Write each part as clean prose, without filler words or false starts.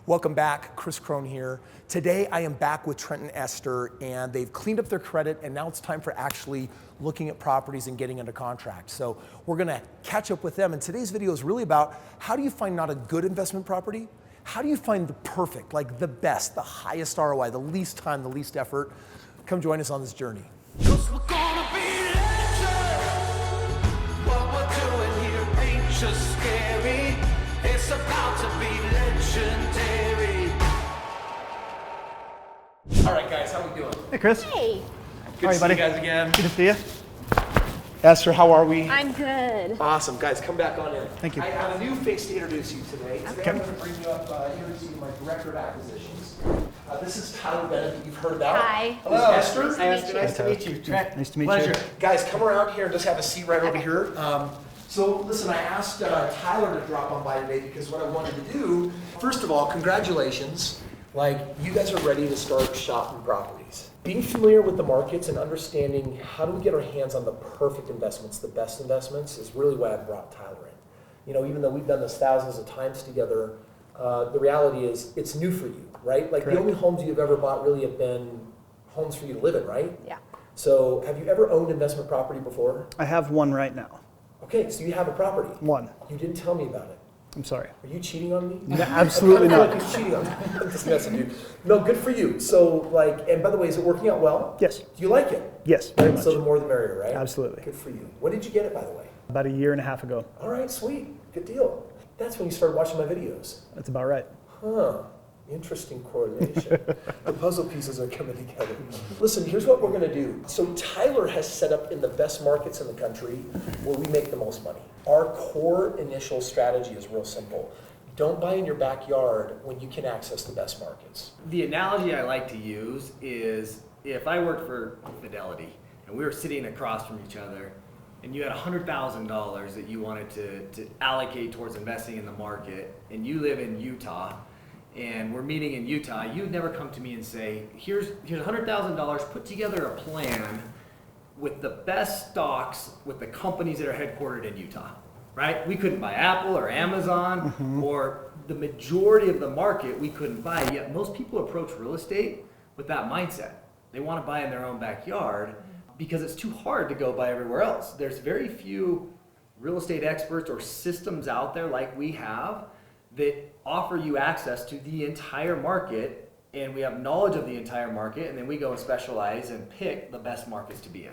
Welcome back, Kris Krohn here. Today I am back with Trent and Esther, and they've cleaned up their credit, and now it's time for actually looking at properties and getting under contract. So we're gonna catch up with them, and today's video is really about how do you find not a good investment property? How do you find the perfect, like the best, the highest ROI, the least time, the least effort? Come join us on this journey. Cause we're gonna be legends. What we're doing here ain't just scary. It's about to be legendary. All right, guys, how we doing? Hey, Kris. Hey, Good to see you guys again. Good to see you. Esther, how are we? I'm good. Awesome, guys, come back on in. Thank you. I have a new face to introduce you today. Today Okay. I'm going to bring you up, introduce you to my director of acquisitions. This is Tyler Bennett that you've heard about. Hi. This is Esther. Nice to meet you. Nice to meet you. Trent. Nice to meet Pleasure. you. Guys, come around here and just have a seat right over here. So listen, I asked Tyler to drop on by today because what I wanted to do, first of all, congratulations. Like, you guys are ready to start shopping properties. Being familiar with the markets and understanding how do we get our hands on the perfect investments, the best investments, is really why I brought Tyler in. You know, even though we've done this thousands of times together, the reality is it's new for you, right? Like Correct. the only homes you've ever bought really have been homes for you to live in, right? Yeah. So have you ever owned investment property before? I have one right now. Okay, so you have a property. One. You didn't tell me about it. I'm sorry. Are you cheating on me? No, absolutely I feel not. like he's cheating on me. I'm just messing with you. No, good for you. So like, and by the way, is it working out well? Yes. Do you like it? Yes, very Right, much. so the more the merrier, right? Absolutely. Good for you. When did you get it, by the way? About a year and a half ago. All right, sweet. Good deal. That's when you started watching my videos. That's about right. Huh. Interesting correlation. The puzzle pieces are coming together. Listen, here's what we're going to do. So Tyler has set up in the best markets in the country where we make the most money. Our core initial strategy is real simple. Don't buy in your backyard when you can access the best markets. The analogy I like to use is if I worked for Fidelity and we were sitting across from each other and you had $100,000 that you wanted to allocate towards investing in the market, and you live in Utah and we're meeting in Utah, you'd never come to me and say, here's $100,000, put together a plan with the best stocks with the companies that are headquartered in Utah. Right? We couldn't buy Apple or Amazon or the majority of the market we couldn't buy, yet most people approach real estate with that mindset. They want to buy in their own backyard because it's too hard to go buy everywhere else. There's very few real estate experts or systems out there like we have that offer you access to the entire market, and we have knowledge of the entire market, and then we go and specialize and pick the best markets to be in.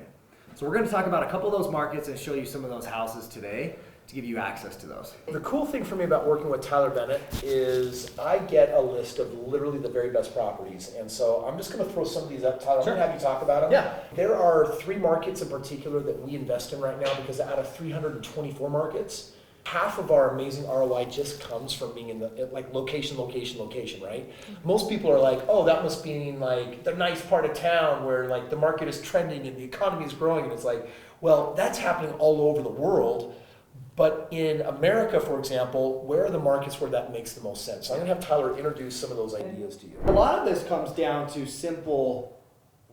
So we're going to talk about a couple of those markets and show you some of those houses today to give you access to those. The cool thing for me about working with Tyler Bennett is I get a list of literally the very best properties. And so I'm just going to throw some of these up, Tyler. Sure. I'm going to have you talk about them. Yeah. There are 3 markets in particular that we invest in right now because out of 324 markets, half of our amazing ROI just comes from being in the like location, right? Most people are like, oh, that must be like the nice part of town where like the market is trending and the economy is growing. And it's like, well, that's happening all over the world. But in America, for example, where are the markets where that makes the most sense? So I'm going to have Tyler introduce some of those ideas to you. A lot of this comes down to simple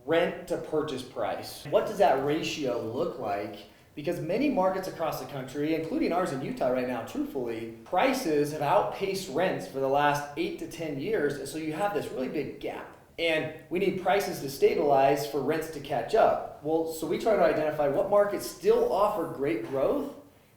rent to purchase price. What does that ratio look like? Because many markets across the country, including ours in Utah right now, truthfully, prices have outpaced rents for the last 8 to 10 years, and so you have this really big gap. And we need prices to stabilize for rents to catch up. Well, so we try to identify what markets still offer great growth,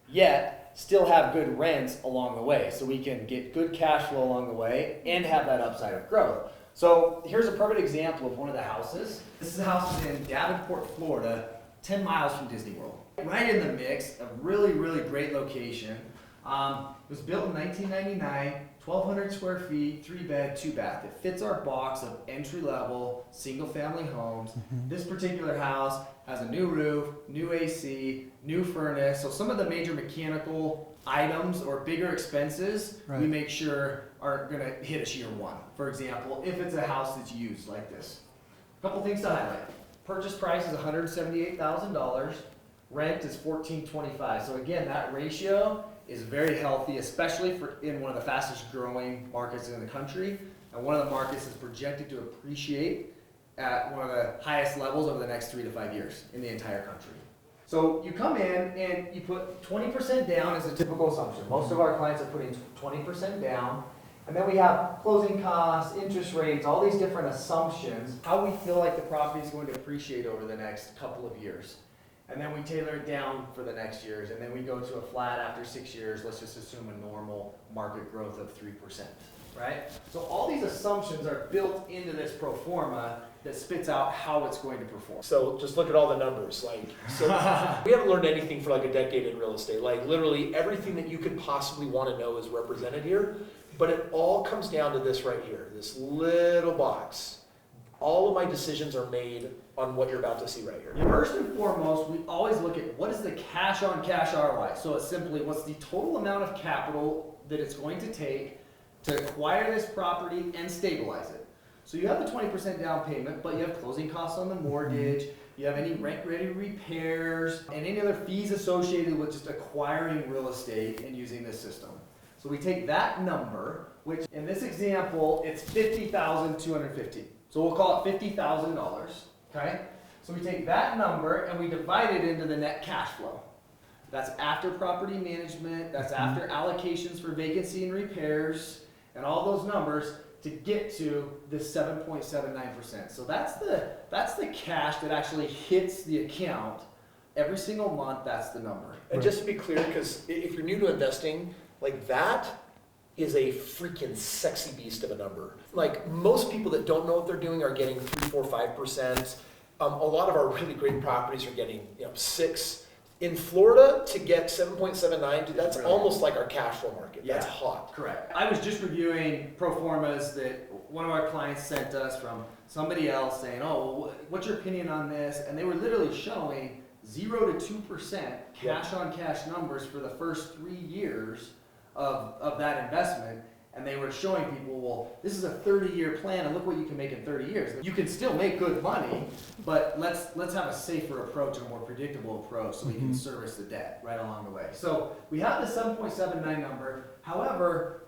yet still have good rents along the way, so we can get good cash flow along the way and have that upside of growth. So here's a perfect example of one of the houses. This is a house in Davenport, Florida, 10 miles from Disney World. Right in the mix, a really, really great location. It was built in 1999, 1,200 square feet, 3-bed, 2-bath. It fits our box of entry-level, single-family homes. This particular house has a new roof, new AC, new furnace. So some of the major mechanical items or bigger expenses, we make sure aren't going to hit us year one. For example, if it's a house that's used like this. A couple things to highlight. Purchase price is $178,000. Rent is $1,425. So again, that ratio is very healthy, especially for in one of the fastest growing markets in the country. And one of the markets is projected to appreciate at one of the highest levels over the next 3 to 5 years in the entire country. So you come in and you put 20% down as a typical assumption. Most of our clients are putting 20% down, And then we have closing costs, interest rates, all these different assumptions, how we feel like the property is going to appreciate over the next couple of years. And then we tailor it down for the next years, and then we go to a flat after 6 years. Let's just assume a normal market growth of 3%, right? So all these assumptions are built into this pro forma that spits out how it's going to perform. So just look at all the numbers. Like, so we haven't learned anything for like a decade in real estate. Like literally everything that you could possibly want to know is represented here. But it all comes down to this right here, this little box. All of my decisions are made on what you're about to see right here. First and foremost, we always look at what is the cash on cash ROI. So it's simply what's the total amount of capital that it's going to take to acquire this property and stabilize it. So you have the 20% down payment, but you have closing costs on the mortgage, you have any rent-ready repairs, and any other fees associated with just acquiring real estate and using this system. So we take that number, which in this example, it's $50,250. So we'll call it $50,000, okay? So we take that number and we divide it into the net cash flow. That's after property management, that's after allocations for vacancy and repairs, and all those numbers to get to this 7.79%. So that's the cash that actually hits the account every single month. That's the number. And just to be clear, because if you're new to investing, like that is a freaking sexy beast of a number. Like most people that don't know what they're doing are getting 3, 4, 5%. A lot of our really great properties are getting 6. In Florida, to get 7.79, dude, that's almost like our cash flow market. That's hot. Correct. I was just reviewing pro formas that one of our clients sent us from somebody else saying, oh, what's your opinion on this? And they were literally showing 0 to 2% cash on cash numbers for the first 3 years of that investment. And they were showing people, well, this is a 30-year plan, and look what you can make in 30 years. You can still make good money, but let's have a safer approach, a more predictable approach, so we can service the debt right along the way. So we have the 7.79 number. However,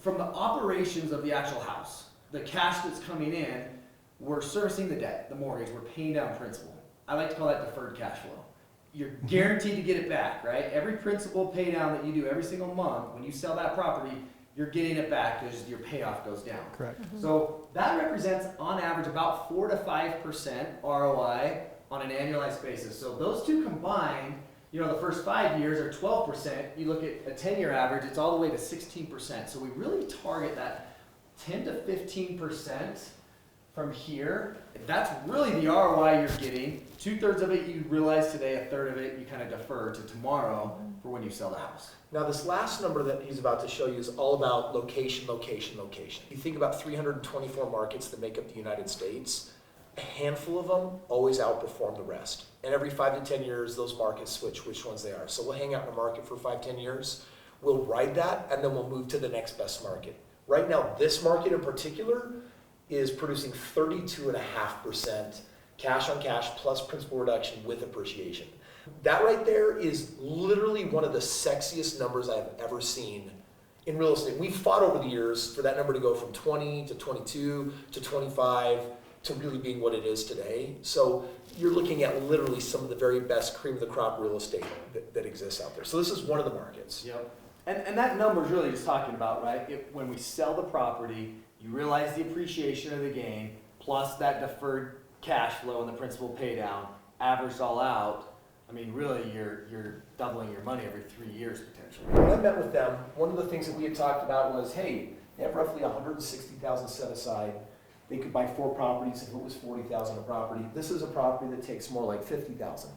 from the operations of the actual house, the cash that's coming in, we're servicing the debt, the mortgage, we're paying down principal. I like to call that deferred cash flow. You're guaranteed to get it back, right? Every principal pay down that you do every single month, when you sell that property, you're getting it back as your payoff goes down. Correct. So that represents, on average, about 4 to 5% ROI on an annualized basis. So those two combined, the first 5 years are 12%. You look at a 10-year average, it's all the way to 16%. So we really target that 10 to 15% from here. That's really the ROI you're getting. 2/3 of it you realize today, 1/3 of it you kind of defer to tomorrow for when you sell the house. Now this last number that he's about to show you is all about location, location, location. You think about 324 markets that make up the United States, a handful of them always outperform the rest. And every 5 to 10 years, those markets switch which ones they are. So we'll hang out in a market for 5, 10 years, we'll ride that, and then we'll move to the next best market. Right now, this market in particular is producing 32.5% cash on cash plus principal reduction with appreciation. That right there is literally one of the sexiest numbers I've ever seen in real estate. We've fought over the years for that number to go from 20 to 22 to 25 to really being what it is today. So you're looking at literally some of the very best cream of the crop real estate that exists out there. So this is one of the markets. Yep. And that number is really just talking about, right, when we sell the property, you realize the appreciation of the gain, plus that deferred cash flow and the principal pay down, averaged all out. I mean, really, you're doubling your money every 3 years potentially. When I met with them, one of the things that we had talked about was, hey, they have roughly $160,000 set aside. They could buy 4 properties if it was $40,000 a property. This is a property that takes more like $50,000.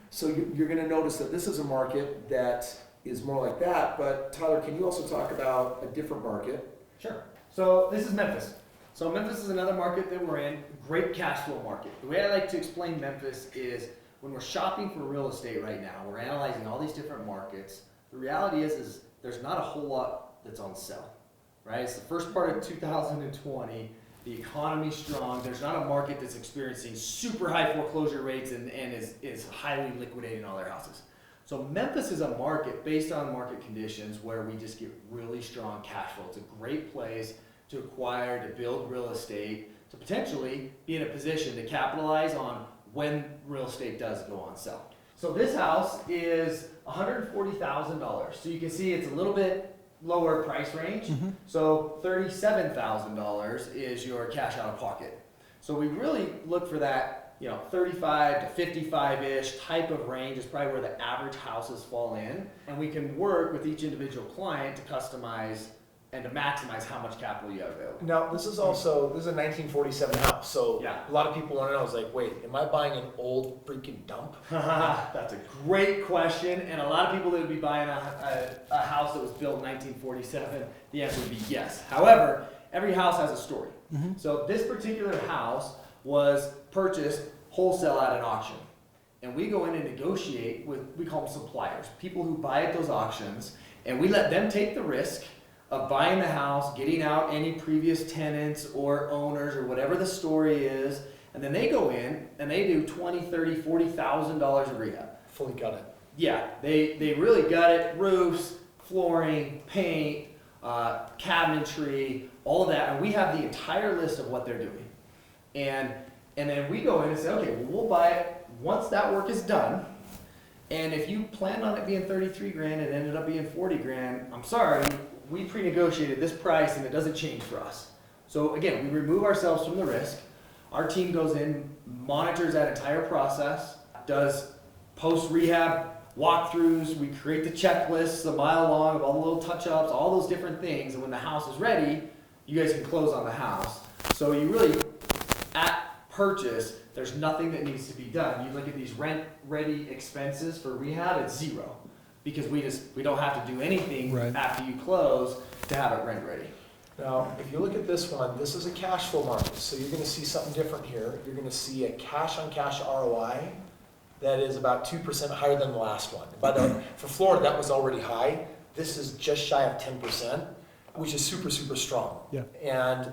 So you're going to notice that this is a market that is more like that. But Tyler, can you also talk about a different market? Sure. So this is Memphis. So Memphis is another market that we're in, great cash flow market. The way I like to explain Memphis is when we're shopping for real estate right now, we're analyzing all these different markets. The reality is there's not a whole lot that's on sale, right? It's the first part of 2020. The economy's strong. There's not a market that's experiencing super high foreclosure rates and is highly liquidating all their houses. So Memphis is a market based on market conditions where we just get really strong cash flow. It's a great place to acquire, to build real estate, to potentially be in a position to capitalize on when real estate does go on sale. So this house is $140,000. So you can see it's a little bit lower price range. So $37,000 is your cash out of pocket. So we really look for that, 35 to 55-ish type of range is probably where the average houses fall in. And we can work with each individual client to customize and to maximize how much capital you have available. Now, this is a 1947 house, so Yeah. a lot of people want to know, is like, wait, am I buying an old freaking dump? That's a great question, and a lot of people that would be buying a house that was built in 1947, the answer would be yes. However, every house has a story. So this particular house was purchased wholesale at an auction. And we go in and negotiate with, we call them suppliers, people who buy at those auctions, and we let them take the risk of buying the house, getting out any previous tenants or owners or whatever the story is, and then they go in and they do $20,000, $30,000, $40,000 of rehab. Fully got it. Yeah, they really gut it, roofs, flooring, paint, cabinetry, all of that, and we have the entire list of what they're doing. And then we go in and say, okay, well, we'll buy it once that work is done. And if you planned on it being 33 grand and it ended up being 40 grand, I'm sorry, we pre-negotiated this price and it doesn't change for us. So again, we remove ourselves from the risk. Our team goes in, monitors that entire process, does post-rehab walkthroughs, we create the checklists a mile long of all the little touch-ups, all those different things, and when the house is ready, you guys can close on the house. So you really, at purchase, there's nothing that needs to be done. You look at these rent-ready expenses for rehab, it's zero. Because we don't have to do anything after you close to have it rent ready. Now, if you look at this one, this is a cash flow market, so you're going to see something different here. You're going to see a cash-on-cash ROI that is about 2% higher than the last one. By the way, for Florida, that was already high. This is just shy of 10%, which is super, super strong. Yeah. And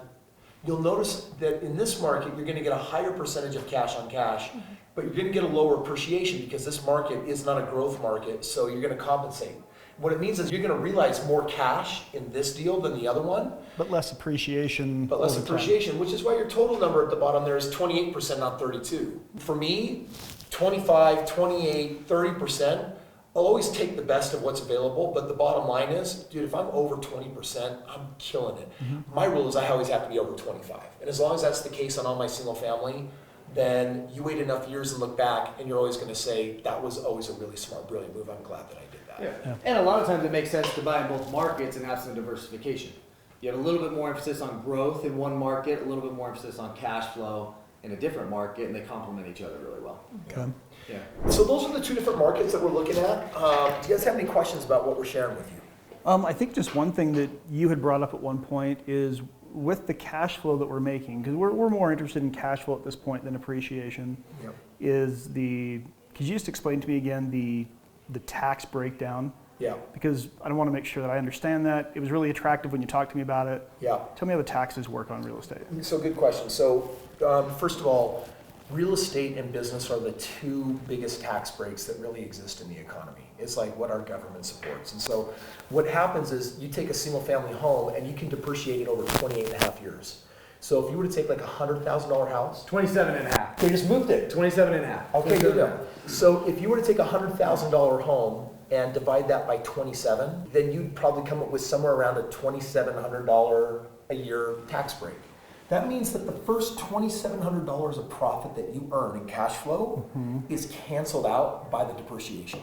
you'll notice that in this market, you're going to get a higher percentage of cash-on-cash, but you're going to get a lower appreciation because this market is not a growth market, so you're going to compensate. What it means is you're going to realize more cash in this deal than the other one. But less appreciation. But less over time. appreciation, which is why your total number at the bottom there is 28%, not 32. For me, 25, 28, 30%, I'll always take the best of what's available, but the bottom line is, dude, if I'm over 20%, I'm killing it. My rule is I always have to be over 25. And as long as that's the case on all my single family, then you wait enough years and look back and you're always going to say, that was always a really smart, brilliant move. I'm glad that I did that. Yeah. And a lot of times it makes sense to buy in both markets and have some diversification. You have a little bit more emphasis on growth in one market, a little bit more emphasis on cash flow in a different market, and they complement each other really well. Okay. Yeah. So those are the two different markets that we're looking at. Do you guys have any questions about what we're sharing with you? I think just one thing that you had brought up at one point is with the cash flow that we're making, because we're more interested in cash flow at this point than appreciation, Yep. could you just explain to me again the tax breakdown? Yeah. Because I want to make sure that I understand that. It was really attractive when you talked to me about it. Yeah. Tell me how the taxes work on real estate. So good question. So first of all, real estate and business are the two biggest tax breaks that really exist in the economy. It's like what our government supports. And so what happens is you take a single family home and you can depreciate it over 28 and a half years. So if you were to take like a $100,000 house, 27 and a half. they just moved it. 27 and a half. Okay, good deal. So if you were to take a $100,000 home and divide that by 27, then you'd probably come up with somewhere around a $2,700 a year tax break. That means that the first $2,700 of profit that you earn in cash flow is canceled out by the depreciation,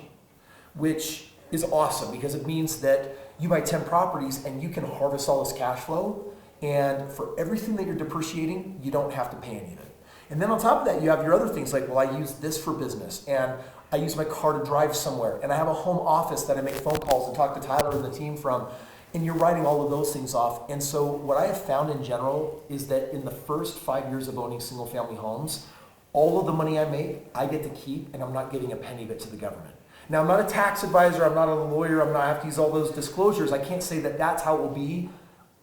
which is awesome because it means that you buy 10 properties and you can harvest all this cash flow, and for everything that you're depreciating, you don't have to pay any of it. And then on top of that, you have your other things like, well, I use this for business, and I use my car to drive somewhere, and I have a home office that I make phone calls and talk to Tyler and the team from, and you're writing all of those things off. And so what I have found in general is that in the first 5 years of owning single family homes, all of the money I make, I get to keep, and I'm not giving a penny of it to the government. Now, I'm not a tax advisor, I'm not a lawyer, I have to use all those disclosures. I can't say that that's how it will be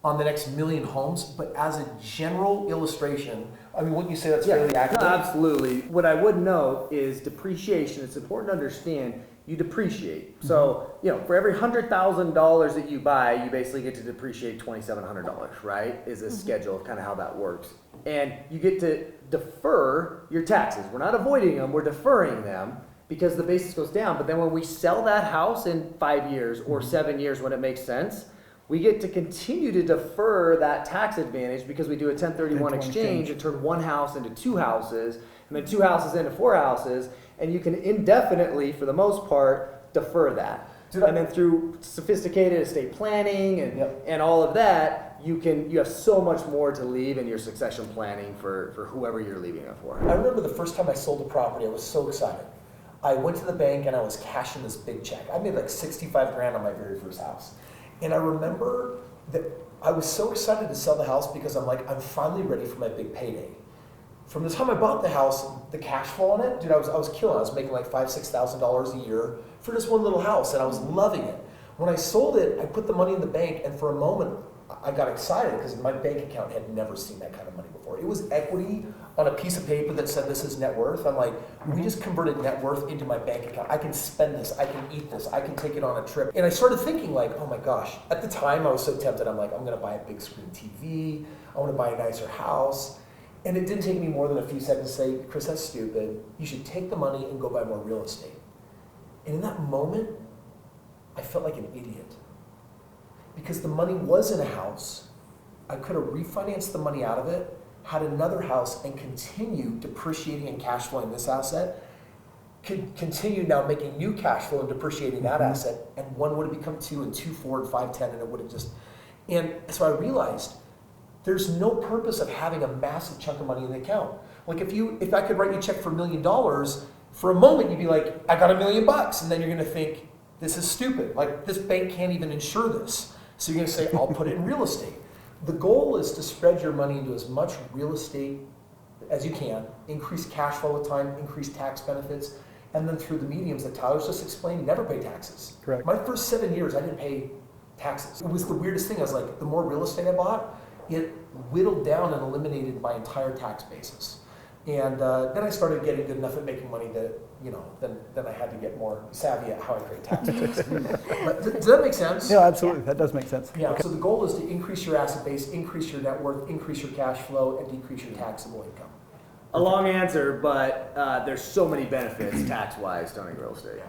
on the next million homes, but as a general illustration, I mean, wouldn't you say that's fairly accurate? No, absolutely. What I would note is depreciation. It's important to understand you depreciate. So, for every $100,000 that you buy, you basically get to depreciate $2,700, right? Is a schedule of kind of how that works. And you get to defer your taxes. We're not avoiding them, we're deferring them because the basis goes down. But then when we sell that house in 5 years or 7 years when it makes sense, we get to continue to defer that tax advantage because we do a 1031 exchange and turn one house into two houses, and then two houses into four houses, and you can indefinitely, for the most part, defer that. And then through sophisticated estate planning and all of that, you have so much more to leave in your succession planning for whoever you're leaving it for. I remember the first time I sold a property, I was so excited. I went to the bank and I was cashing this big check. I made like 65 grand on my very first house. And I remember that I was so excited to sell the house because I'm like, I'm finally ready for my big payday. From the time I bought the house, the cash flow on it, dude, I was killing. I was making like $5,000-$6,000 a year for just one little house, and I was loving it. When I sold it, I put the money in the bank, and for a moment, I got excited because my bank account had never seen that kind of money before. It was equity on a piece of paper that said this is net worth. I'm like, we just converted net worth into my bank account. I can spend this, I can eat this, I can take it on a trip. And I started thinking like, oh my gosh. At the time, I was so tempted. I'm like, I'm gonna buy a big screen TV. I wanna buy a nicer house. And it didn't take me more than a few seconds to say, Kris, that's stupid. You should take the money and go buy more real estate. And in that moment, I felt like an idiot. Because the money was in a house, I could have refinanced the money out of it, had another house, and continued depreciating and cash flowing this asset, could continue now making new cash flow and depreciating that asset, and one would have become two, and two, 4, and 5, 10, and it would have just, and so I realized there's no purpose of having a massive chunk of money in the account. Like if I could write you a check for $1 million, for a moment you'd be like, I got $1 million, and then you're gonna think, this is stupid. Like this bank can't even insure this. So you're gonna say, I'll put it in real estate. The goal is to spread your money into as much real estate as you can, increase cash flow with time, increase tax benefits, and then through the mediums that Tyler's just explained, never pay taxes. Correct. My first 7 years, I didn't pay taxes. It was the weirdest thing. I was like, the more real estate I bought, it whittled down and eliminated my entire tax basis. And then I started getting good enough at making money that, then I had to get more savvy at how I create taxes. But does that make sense? Yeah, absolutely. That does make sense. Yeah, okay. So the goal is to increase your asset base, increase your net worth, increase your cash flow, and decrease your taxable income. A long answer, but there's so many benefits tax-wise to owning real estate.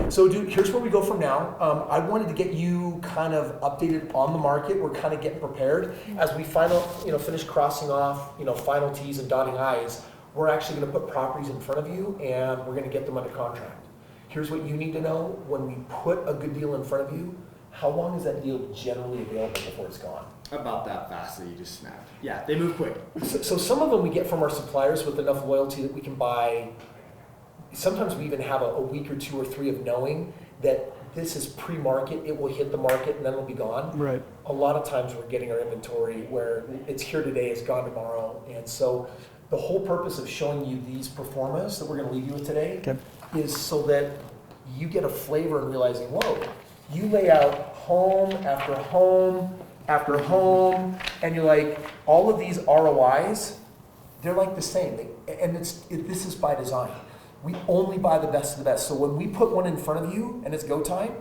So dude, here's where we go from now. I wanted to get you kind of updated on the market. We're kind of getting prepared. As we finish crossing off, final T's and dotting I's, we're actually going to put properties in front of you and we're going to get them under contract. Here's what you need to know. When we put a good deal in front of you, how long is that deal generally available before it's gone? About that fast that you just snapped. Yeah, they move quick. So some of them we get from our suppliers with enough loyalty that we can buy. Sometimes we even have a week or 2 or 3 of knowing that this is pre-market, it will hit the market and then it'll be gone. Right. A lot of times we're getting our inventory where it's here today, it's gone tomorrow. And so the whole purpose of showing you these performas that we're going to leave you with today is so that you get a flavor and realizing, whoa, you lay out home after home after home, and you're like, all of these ROIs, they're like the same. This is by design. We only buy the best of the best. So when we put one in front of you and it's go time,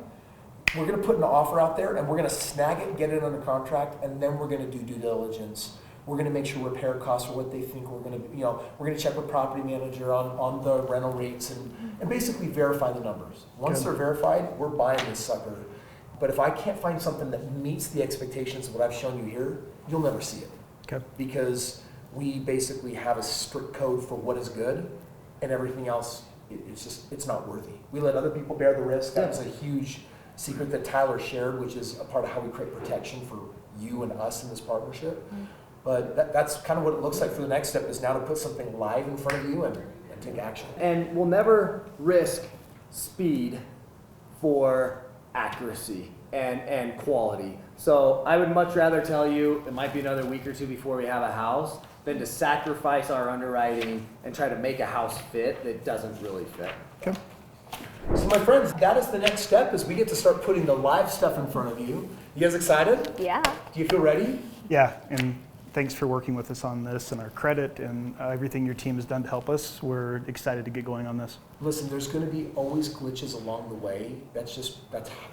we're going to put an offer out there and we're going to snag it, get it under contract, and then we're going to do due diligence. We're going to make sure repair costs are what they think we're going to, we're going to check with property manager on the rental rates and basically verify the numbers. Once they're verified, we're buying this sucker. But if I can't find something that meets the expectations of what I've shown you here, you'll never see it. Okay. Because we basically have a strict code for what is good, and everything else, it's not worthy. We let other people bear the risk. That was a huge secret that Tyler shared, which is a part of how we create protection for you and us in this partnership. But that's kind of what it looks like for the next step, is now to put something live in front of you and take action. And we'll never risk speed for accuracy and quality. So I would much rather tell you it might be another week or 2 before we have a house than to sacrifice our underwriting and try to make a house fit that doesn't really fit. Okay. So my friends, that is the next step, is we get to start putting the live stuff in front of you. You guys excited? Yeah. Do you feel ready? Yeah, and thanks for working with us on this and our credit and everything your team has done to help us. We're excited to get going on this. Listen, there's going to be always glitches along the way. That's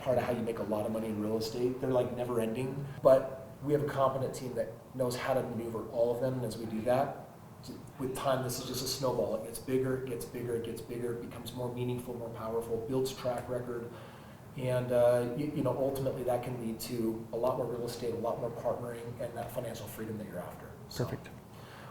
part of how you make a lot of money in real estate. They're like never ending, but we have a competent team that knows how to maneuver all of them. And as we do that, with time, this is just a snowball. It gets bigger, it gets bigger, it gets bigger, it becomes more meaningful, more powerful, builds track record. And ultimately that can lead to a lot more real estate, a lot more partnering, and that financial freedom that you're after. So. Perfect.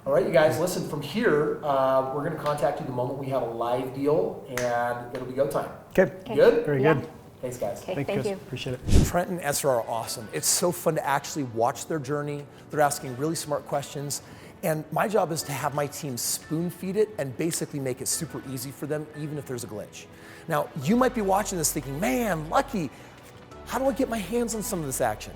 All right, you guys, listen, from here, we're going to contact you the moment we have a live deal, and it'll be go time. Okay. Good? Very Yeah. good. Thanks, guys. Okay, Thank thank you. you. Appreciate it. Trent and Esther are awesome. It's so fun to actually watch their journey. They're asking really smart questions. And my job is to have my team spoon feed it and basically make it super easy for them, even if there's a glitch. Now, you might be watching this thinking, man, Lucky, how do I get my hands on some of this action?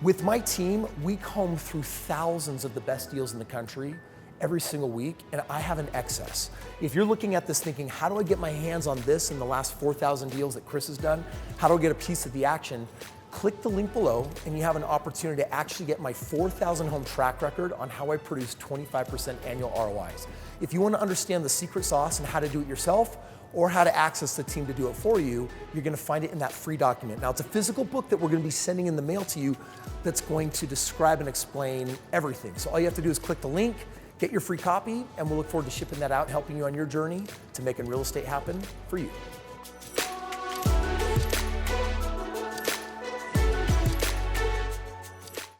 With my team, we comb through thousands of the best deals in the country every single week, and I have an excess. If you're looking at this thinking, how do I get my hands on this in the last 4,000 deals that Kris has done? How do I get a piece of the action? Click the link below and you have an opportunity to actually get my 4,000 home track record on how I produce 25% annual ROIs. If you want to understand the secret sauce and how to do it yourself, or how to access the team to do it for you, you're gonna find it in that free document. Now, it's a physical book that we're gonna be sending in the mail to you that's going to describe and explain everything. So all you have to do is click the link, get your free copy, and we'll look forward to shipping that out and helping you on your journey to making real estate happen for you.